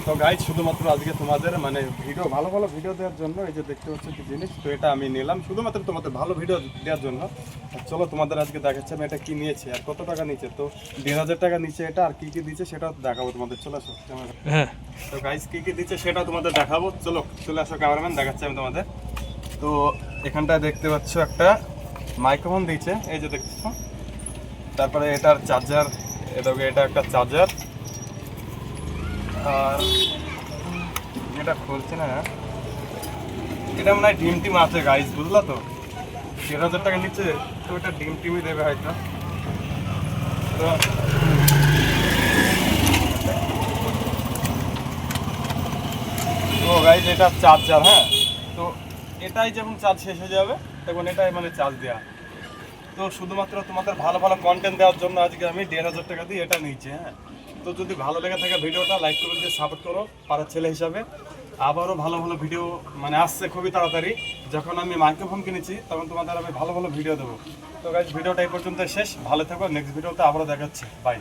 তো গাইজ শুধুমাত্র আজকে তোমাদের মানে ভিডিও ভালো ভালো ভিডিও দেওয়ার জন্য এই যে দেখতে পাচ্ছ কি জিনিস, তো এটা আমি নিলাম শুধুমাত্র তোমাদের ভালো ভিডিও দেওয়ার জন্য। চলো তোমাদের আজকে দেখাচ্ছি আমি এটা কি নিয়েছি আর কত টাকা নিচে। তো 1,500 টাকা নিচে এটা, আর কি কি দিচ্ছে সেটাও দেখাবো তোমাদের। চলে আসো। হ্যাঁ, তো গাইজ কি কি দিচ্ছে সেটাও তোমাদের দেখাবো। চলো চলে আসো ক্যামেরাম্যান, দেখাচ্ছি আমি তোমাদের। তো এখানটায় দেখতে পাচ্ছ একটা মাইক্রোফোন দিয়েছে, এই যে দেখছো। তারপরে এটার চার্জার, এটা একটা চার্জার। আর এটা খুলছে না, এটা মনে হয় ডিম টিম আছে গাইজ, বুঝলা তো। 1,000 টাকা নিচ্ছে, তো এটা ডিম টিমই দেবে হয়তো। তো গাইজ এটা চার্জার, হ্যাঁ। তো এটাই যখন চার্জ শেষ হয়ে যাবে তখন এটাই মানে চার্জ দেওয়া। তো শুধুমাত্র তোমাদের ভালো ভালো কন্টেন্ট দেওয়ার জন্য আজকে আমি 1,500 টাকা দিয়ে এটা নিচ্ছি, হ্যাঁ। তো যদি ভালো লেগে থাকে ভিডিওটা লাইক করে দিয়ে সাপোর্ট করো পাড়ার ছেলে হিসাবে। আবারও ভালো ভালো ভিডিও মানে আসছে খুবই তাড়াতাড়ি। যখন আমি মাইক্রোফোন কিনেছি তখন তোমাদের আমি ভালো ভালো ভিডিও দেবো। তো গাইজ ভিডিওটা এই পর্যন্ত শেষ, ভালো থাকো, নেক্সট ভিডিওতে আবারও দেখাচ্ছি, বাই।